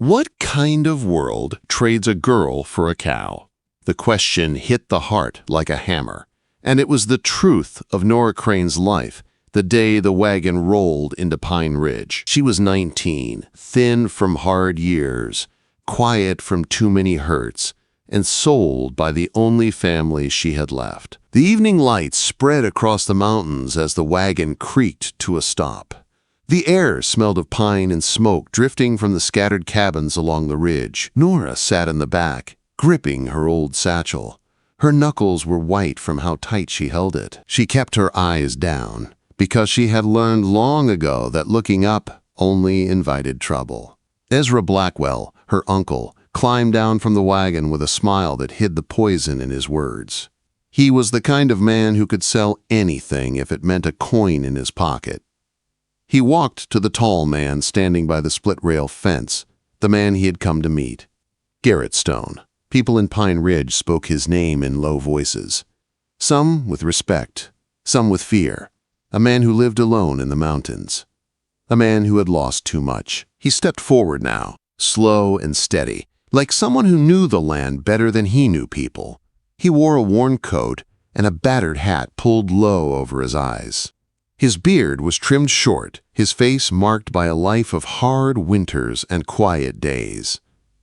What kind of world trades a girl for a cow? The question hit the heart like a hammer, and it was the truth of Norah Crane's life the day the wagon rolled into Pine Ridge. She was 19, thin from hard years, quiet from too many hurts, and sold by the only family she had left. The evening lights spread across the mountains as the wagon creaked to a stop. The air smelled of pine and smoke drifting from the scattered cabins along the ridge. Norah sat in the back, gripping her old satchel. Her knuckles were white from how tight she held it. She kept her eyes down, because she had learned long ago that looking up only invited trouble. Ezra Blackwell, her uncle, climbed down from the wagon with a smile that hid the poison in his words. He was the kind of man who could sell anything if it meant a coin in his pocket. He walked to the tall man standing by the split-rail fence, the man he had come to meet. Garrett Stone. People in Pine Ridge spoke his name in low voices. Some with respect, some with fear. A man who lived alone in the mountains. A man who had lost too much. He stepped forward now, slow and steady, like someone who knew the land better than he knew people. He wore a worn coat and a battered hat pulled low over his eyes. His beard was trimmed short, his face marked by a life of hard winters and quiet days.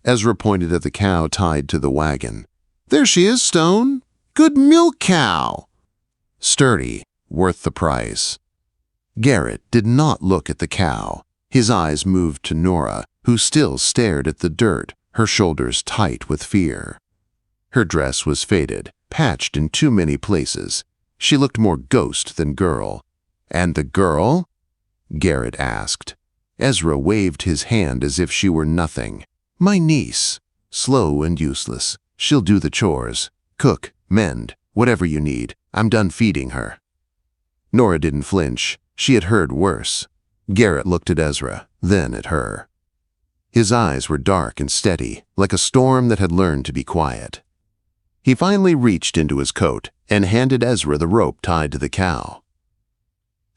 Ezra pointed at the cow tied to the wagon. "There she is, Stone. Good milk cow." Sturdy, worth the price. Garrett did not look at the cow. His eyes moved to Norah, who still stared at the dirt, her shoulders tight with fear. Her dress was faded, patched in too many places. She looked more ghost than girl. "And the girl?" Garrett asked. Ezra waved his hand as if she were nothing. "My niece. Slow and useless. She'll do the chores. Cook, mend, whatever you need. I'm done feeding her." Norah didn't flinch. She had heard worse. Garrett looked at Ezra, then at her. His eyes were dark and steady, like a storm that had learned to be quiet. He finally reached into his coat and handed Ezra the rope tied to the cow.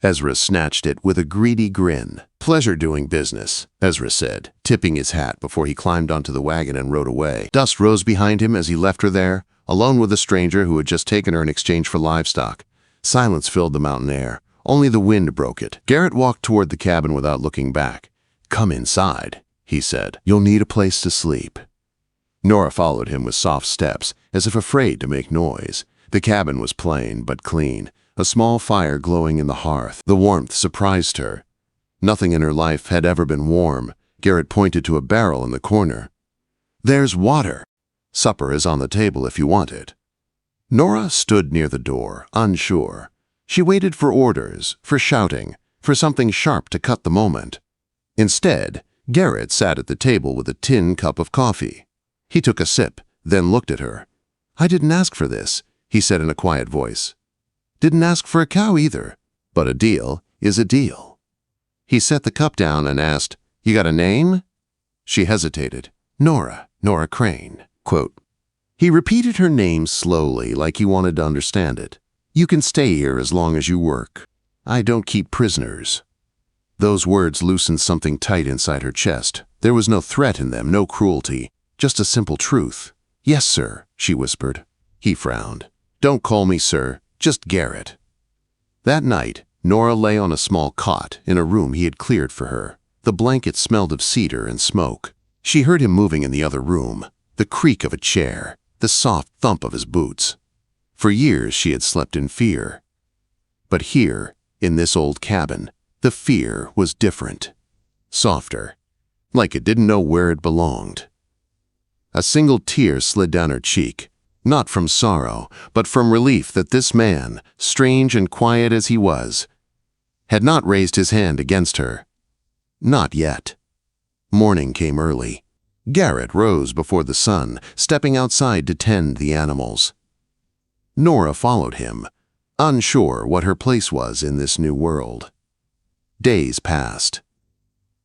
Ezra snatched it with a greedy grin. "Pleasure doing business," Ezra said, tipping his hat before he climbed onto the wagon and rode away. Dust rose behind him as he left her there, alone with a stranger who had just taken her in exchange for livestock. Silence filled the mountain air. Only the wind broke it. Garrett walked toward the cabin without looking back. "Come inside," he said. "You'll need a place to sleep." Norah followed him with soft steps, as if afraid to make noise. The cabin was plain but clean, a small fire glowing in the hearth. The warmth surprised her. Nothing in her life had ever been warm. Garrett pointed to a barrel in the corner. "There's water. Supper is on the table if you want it." Norah stood near the door, unsure. She waited for orders, for shouting, for something sharp to cut the moment. Instead, Garrett sat at the table with a tin cup of coffee. He took a sip, then looked at her. "I didn't ask for this," he said in a quiet voice. "Didn't ask for a cow either, but a deal is a deal." He set the cup down and asked, "You got a name?" She hesitated. Norah Crane." Quote. He repeated her name slowly, like he wanted to understand it. "You can stay here as long as you work. I don't keep prisoners." Those words loosened something tight inside her chest. There was no threat in them, no cruelty, just a simple truth. "Yes, sir," she whispered. He frowned. "Don't call me sir, just Garrett." That night, Norah lay on a small cot in a room he had cleared for her. The blanket smelled of cedar and smoke. She heard him moving in the other room, the creak of a chair, the soft thump of his boots. For years she had slept in fear. But here, in this old cabin, the fear was different. Softer, like it didn't know where it belonged. A single tear slid down her cheek, not from sorrow, but from relief that this man, strange and quiet as he was, had not raised his hand against her. Not yet. Morning came early. Garrett rose before the sun, stepping outside to tend the animals. Norah followed him, unsure what her place was in this new world. Days passed.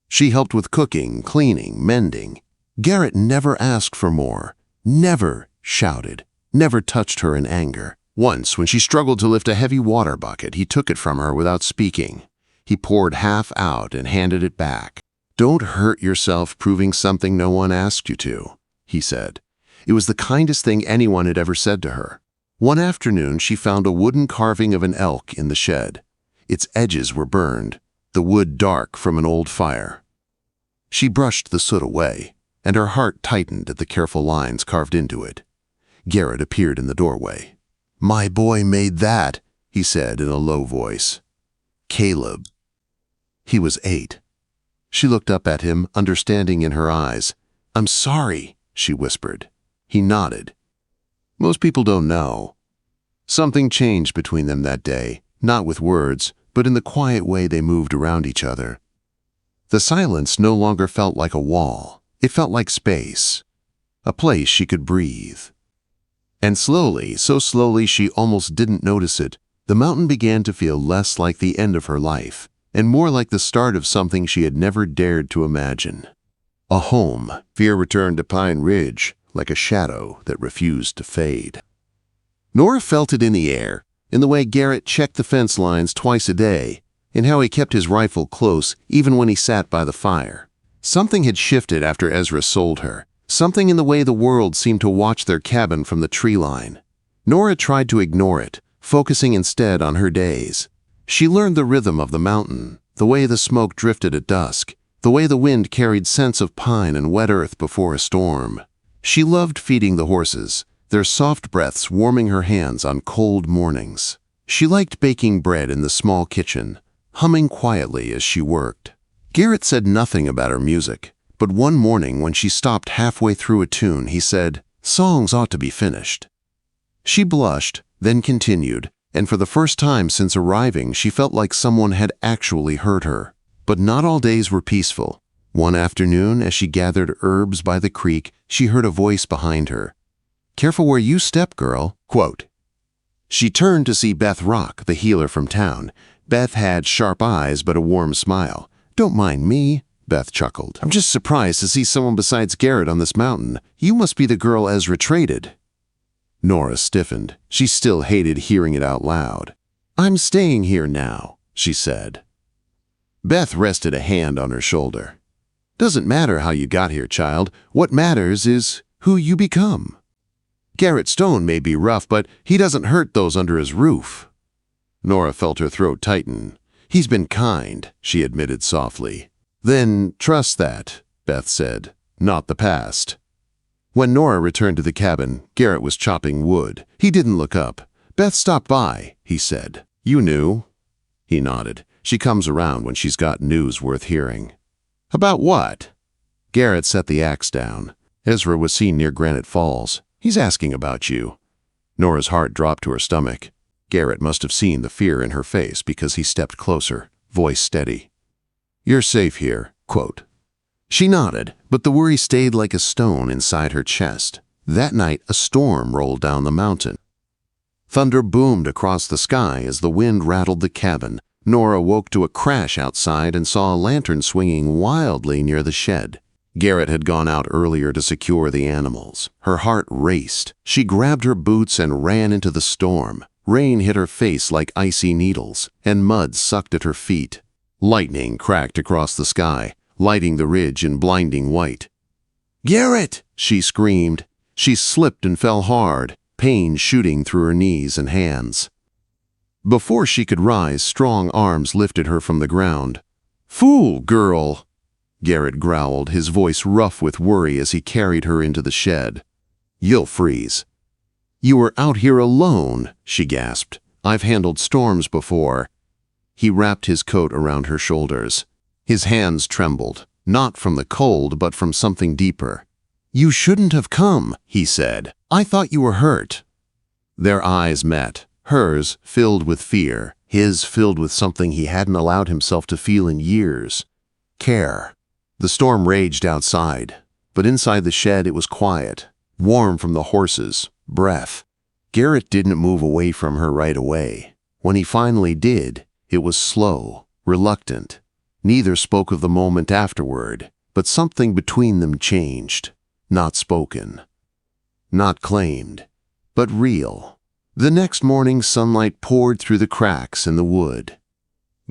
She helped with cooking, cleaning, mending. Garrett never asked for more, never shouted, never touched her in anger. Once, when she struggled to lift a heavy water bucket, he took it from her without speaking. He poured half out and handed it back. "Don't hurt yourself proving something no one asked you to," he said. It was the kindest thing anyone had ever said to her. One afternoon, she found a wooden carving of an elk in the shed. Its edges were burned, the wood dark from an old fire. She brushed the soot away, and her heart tightened at the careful lines carved into it. Garrett appeared in the doorway. "My boy made that," he said in a low voice. "Caleb." He was 8. She looked up at him, understanding in her eyes. "I'm sorry," she whispered. He nodded. Most people don't know. Something changed between them that day, not with words, but in the quiet way they moved around each other. The silence no longer felt like a wall. It felt like space, a place she could breathe. And slowly, so slowly she almost didn't notice it, the mountain began to feel less like the end of her life, and more like the start of something she had never dared to imagine. A home. Fear returned to Pine Ridge, like a shadow that refused to fade. Norah felt it in the air, in the way Garrett checked the fence lines twice a day, in how he kept his rifle close even when he sat by the fire. Something had shifted after Ezra sold her, something in the way the world seemed to watch their cabin from the tree line. Norah tried to ignore it, focusing instead on her days. She learned the rhythm of the mountain, the way the smoke drifted at dusk, the way the wind carried scents of pine and wet earth before a storm. She loved feeding the horses, their soft breaths warming her hands on cold mornings. She liked baking bread in the small kitchen, humming quietly as she worked. Garrett said nothing about her music, but one morning when she stopped halfway through a tune, he said, "Songs ought to be finished." She blushed, then continued, and for the first time since arriving, she felt like someone had actually heard her. But not all days were peaceful. One afternoon, as she gathered herbs by the creek, she heard a voice behind her. "Careful where you step, girl." Quote. She turned to see Beth Rock, the healer from town. Beth had sharp eyes but a warm smile. "Don't mind me," Beth chuckled. "I'm just surprised to see someone besides Garrett on this mountain. You must be the girl Ezra traded." Norah stiffened. She still hated hearing it out loud. "I'm staying here now," she said. Beth rested a hand on her shoulder. "Doesn't matter how you got here, child. What matters is who you become. Garrett Stone may be rough, but he doesn't hurt those under his roof." Norah felt her throat tighten. "He's been kind," she admitted softly. "Then trust that," Beth said, "not the past." When Norah returned to the cabin, Garrett was chopping wood. He didn't look up. "Beth stopped by," he said. "You knew?" He nodded. "She comes around when she's got news worth hearing." "About what?" Garrett set the axe down. "Ezra was seen near Granite Falls. He's asking about you." Norah's heart dropped to her stomach. Garrett must have seen the fear in her face because he stepped closer, voice steady. "You're safe here." Quote. She nodded, but the worry stayed like a stone inside her chest. That night, a storm rolled down the mountain. Thunder boomed across the sky as the wind rattled the cabin. Norah woke to a crash outside and saw a lantern swinging wildly near the shed. Garrett had gone out earlier to secure the animals. Her heart raced. She grabbed her boots and ran into the storm. Rain hit her face like icy needles, and mud sucked at her feet. Lightning cracked across the sky, lighting the ridge in blinding white. "Garrett!" she screamed. She slipped and fell hard, pain shooting through her knees and hands. Before she could rise, strong arms lifted her from the ground. "Fool, girl!" Garrett growled, his voice rough with worry as he carried her into the shed. "You'll freeze." "You were out here alone," she gasped. "I've handled storms before." He wrapped his coat around her shoulders. His hands trembled, not from the cold but from something deeper. "You shouldn't have come," he said. "I thought you were hurt." Their eyes met. Hers filled with fear, his filled with something he hadn't allowed himself to feel in years. Care. The storm raged outside, but inside the shed it was quiet, warm from the horses, breath. Garrett didn't move away from her right away. When he finally did, it was slow, reluctant. Neither spoke of the moment afterward, but something between them changed. Not spoken. Not claimed, but real. The next morning, sunlight poured through the cracks in the wood.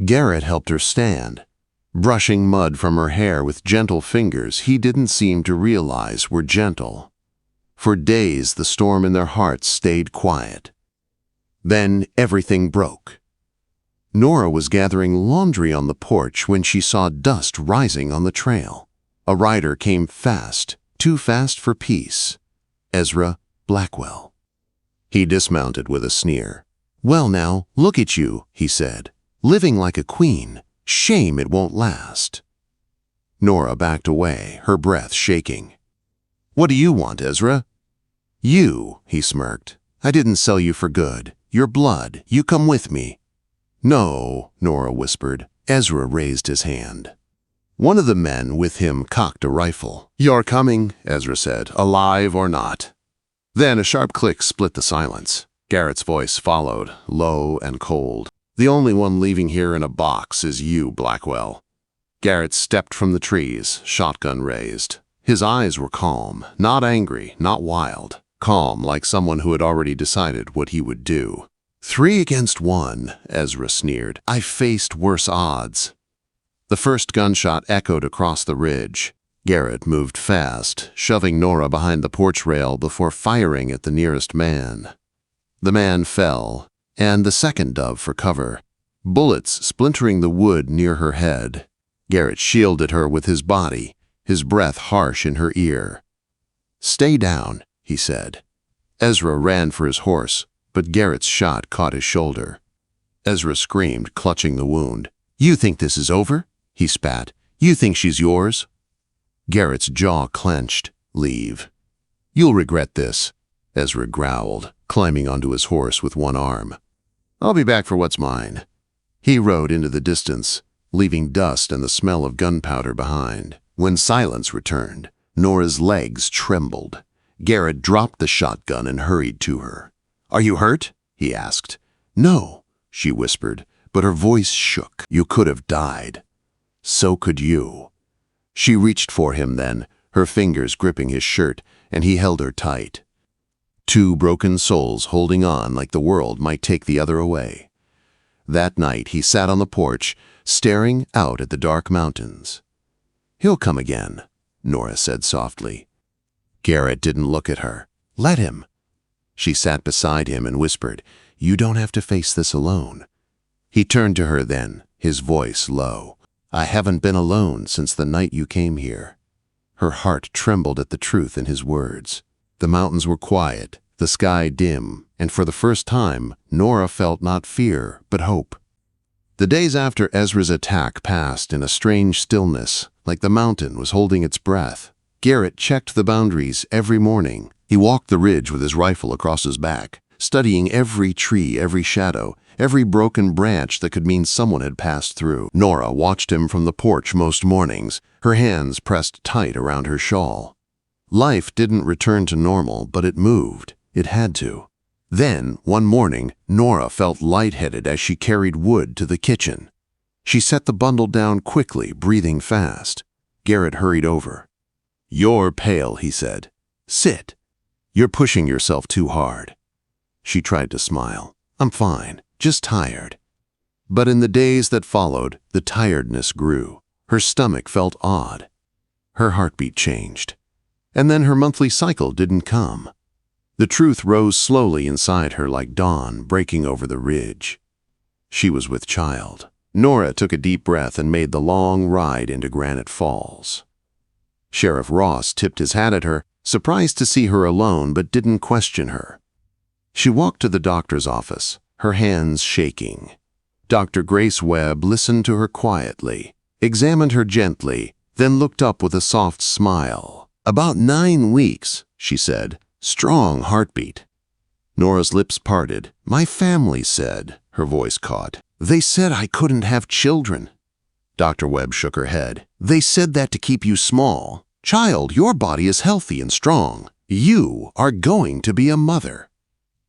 Garrett helped her stand. brushing mud from her hair with gentle fingers he didn't seem to realize were gentle. For days the storm in their hearts stayed quiet. Then everything broke. Norah was gathering laundry on the porch when she saw dust rising on the trail. A rider came fast, too fast for peace. Ezra Blackwell. He dismounted with a sneer. "Well now, look at you," he said. "Living like a queen. Shame it won't last." Norah backed away, her breath shaking. "What do you want, Ezra?" "You," he smirked. "I didn't sell you for good. Your blood. You come with me." "No," Norah whispered. Ezra raised his hand. One of the men with him cocked a rifle. "You're coming," Ezra said, "alive or not." Then a sharp click split the silence. Garrett's voice followed, low and cold. "The only one leaving here in a box is you, Blackwell." Garrett stepped from the trees, shotgun raised. His eyes were calm, not angry, not wild. Calm like someone who had already decided what he would do. "3 against 1, Ezra sneered. "I faced worse odds." The first gunshot echoed across the ridge. Garrett moved fast, shoving Norah behind the porch rail before firing at the nearest man. The man fell, and the second dove for cover, bullets splintering the wood near her head. Garrett shielded her with his body, his breath harsh in her ear. "Stay down," he said. Ezra ran for his horse, but Garrett's shot caught his shoulder. Ezra screamed, clutching the wound. "You think this is over?" he spat. "You think she's yours?" Garrett's jaw clenched. "Leave." "You'll regret this," Ezra growled, climbing onto his horse with one arm. "I'll be back for what's mine." He rode into the distance, leaving dust and the smell of gunpowder behind. When silence returned, Norah's legs trembled. Garrett dropped the shotgun and hurried to her. "Are you hurt?" he asked. "No," she whispered, but her voice shook. "You could have died." "So could you." She reached for him then, her fingers gripping his shirt, and he held her tight. Two broken souls holding on like the world might take the other away. That night he sat on the porch, staring out at the dark mountains. "He'll come again," Norah said softly. Garrett didn't look at her. "Let him." She sat beside him and whispered, "You don't have to face this alone." He turned to her then, his voice low. "I haven't been alone since the night you came here." Her heart trembled at the truth in his words. The mountains were quiet, the sky dim, and for the first time, Norah felt not fear, but hope. The days after Ezra's attack passed in a strange stillness, like the mountain was holding its breath. Garrett checked the boundaries every morning. He walked the ridge with his rifle across his back, studying every tree, every shadow, every broken branch that could mean someone had passed through. Norah watched him from the porch most mornings, her hands pressed tight around her shawl. Life didn't return to normal, but it moved. It had to. Then, one morning, Norah felt lightheaded as she carried wood to the kitchen. She set the bundle down quickly, breathing fast. Garrett hurried over. "You're pale," he said. "Sit. You're pushing yourself too hard." She tried to smile. "I'm fine, just tired." But in the days that followed, the tiredness grew. Her stomach felt odd. Her heartbeat changed. And then her monthly cycle didn't come. The truth rose slowly inside her like dawn breaking over the ridge. She was with child. Norah took a deep breath and made the long ride into Granite Falls. Sheriff Ross tipped his hat at her, surprised to see her alone, but didn't question her. She walked to the doctor's office, her hands shaking. Dr. Grace Webb listened to her quietly, examined her gently, then looked up with a soft smile. "About 9 weeks," she said. "Strong heartbeat." Norah's lips parted. "My family said," her voice caught. "They said I couldn't have children." Dr. Webb shook her head. "They said that to keep you small. Child, your body is healthy and strong. You are going to be a mother."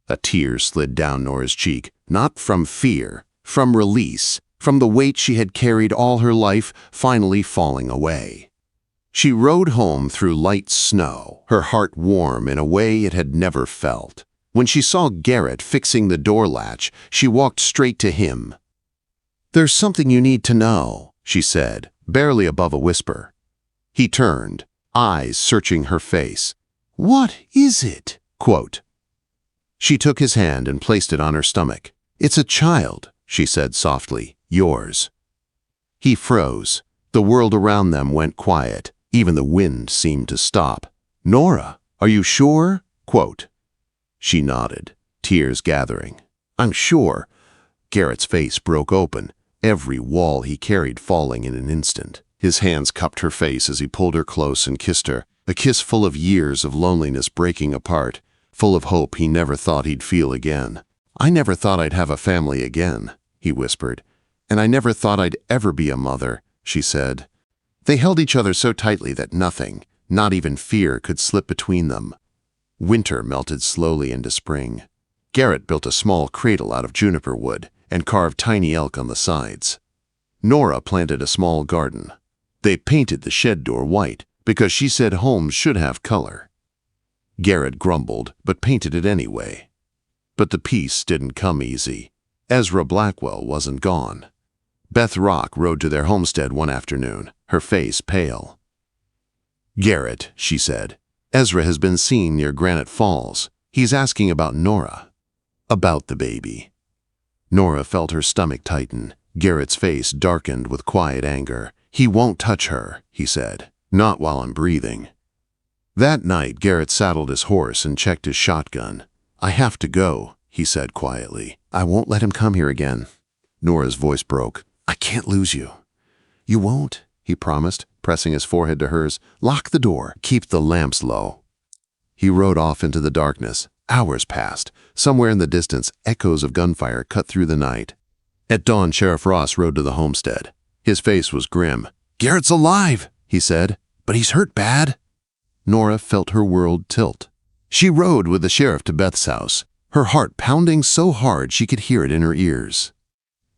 A tear slid down Norah's cheek, not from fear, from release, from the weight she had carried all her life finally falling away. She rode home through light snow, her heart warm in a way it had never felt. When she saw Garrett fixing the door latch, she walked straight to him. "There's something you need to know," she said, barely above a whisper. He turned, eyes searching her face. "What is it?" Quote. She took his hand and placed it on her stomach. "It's a child," she said softly. "Yours." He froze. The world around them went quiet. Even the wind seemed to stop. "Norah, are you sure?" Quote. She nodded, tears gathering. "I'm sure." Garrett's face broke open, every wall he carried falling in an instant. His hands cupped her face as he pulled her close and kissed her, a kiss full of years of loneliness breaking apart, full of hope he never thought he'd feel again. "I never thought I'd have a family again," he whispered. "And I never thought I'd ever be a mother," she said. They held each other so tightly that nothing, not even fear, could slip between them. Winter melted slowly into spring. Garrett built a small cradle out of juniper wood and carved tiny elk on the sides. Norah planted a small garden. They painted the shed door white because she said homes should have color. Garrett grumbled, but painted it anyway. But the peace didn't come easy. Ezra Blackwell wasn't gone. Beth Rock rode to their homestead one afternoon, her face pale. "Garrett," she said, "Ezra has been seen near Granite Falls. He's asking about Norah." "About the baby." Norah felt her stomach tighten. Garrett's face darkened with quiet anger. "He won't touch her," he said. "Not while I'm breathing." That night, Garrett saddled his horse and checked his shotgun. "I have to go," he said quietly. "I won't let him come here again." Norah's voice broke. "I can't lose you." "You won't," he promised, pressing his forehead to hers. "Lock the door. Keep the lamps low." He rode off into the darkness. Hours passed. Somewhere in the distance, echoes of gunfire cut through the night. At dawn, Sheriff Ross rode to the homestead. His face was grim. "Garrett's alive," he said, "but he's hurt bad." Norah felt her world tilt. She rode with the sheriff to Beth's house, her heart pounding so hard she could hear it in her ears.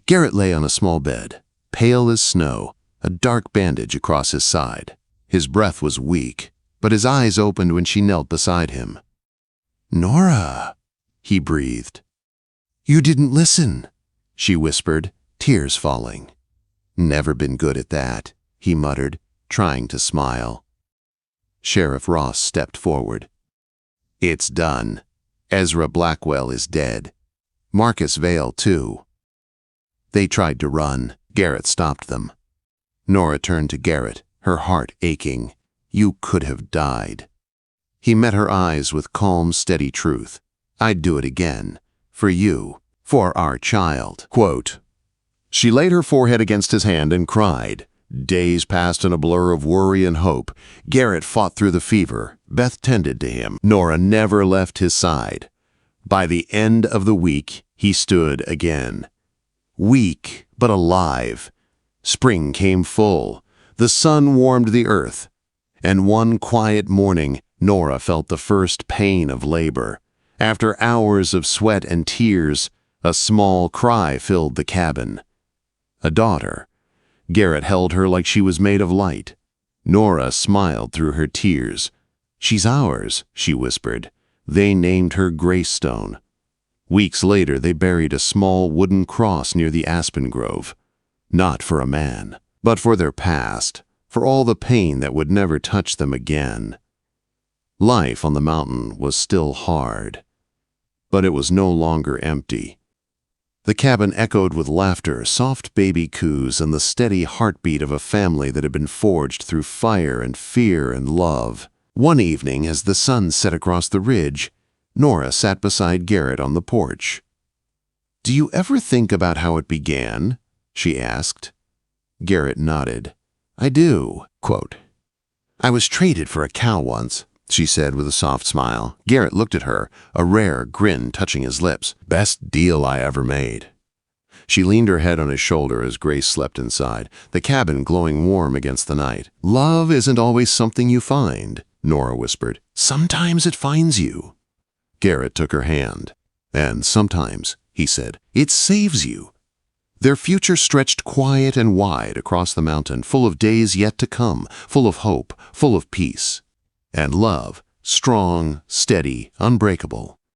Garrett lay on a small bed, pale as snow, a dark bandage across his side. His breath was weak, but his eyes opened when she knelt beside him. "Norah," he breathed. "You didn't listen," she whispered, tears falling. "Never been good at that," he muttered, trying to smile. Sheriff Ross stepped forward. "It's done. Ezra Blackwell is dead. Marcus Vale, too." They tried to run. Garrett stopped them. Norah turned to Garrett, her heart aching. "You could have died." He met her eyes with calm, steady truth. "I'd do it again. For you. For our child." Quote. She laid her forehead against his hand and cried. Days passed in a blur of worry and hope. Garrett fought through the fever. Beth tended to him. Norah never left his side. By the end of the week, he stood again. Weak, but alive. Spring came full. The sun warmed the earth. And one quiet morning, Norah felt the first pain of labor. After hours of sweat and tears, a small cry filled the cabin. A daughter. Garrett held her like she was made of light. Norah smiled through her tears. "She's ours," she whispered. They named her Garrett Stone. Weeks later, they buried a small wooden cross near the aspen grove. Not for a man, but for their past, for all the pain that would never touch them again. Life on the mountain was still hard, but it was no longer empty. The cabin echoed with laughter, soft baby coos, and the steady heartbeat of a family that had been forged through fire and fear and love. One evening, as the sun set across the ridge, Norah sat beside Garrett on the porch. "Do you ever think about how it began?" she asked. Garrett nodded. "I do." Quote. "I was traded for a cow once," she said with a soft smile. Garrett looked at her, a rare grin touching his lips. "Best deal I ever made." She leaned her head on his shoulder as Grace slept inside, the cabin glowing warm against the night. "Love isn't always something you find," Norah whispered. "Sometimes it finds you." Garrett took her hand. "And sometimes," he said, "it saves you." Their future stretched quiet and wide across the mountain, full of days yet to come, full of hope, full of peace. And love, strong, steady, unbreakable.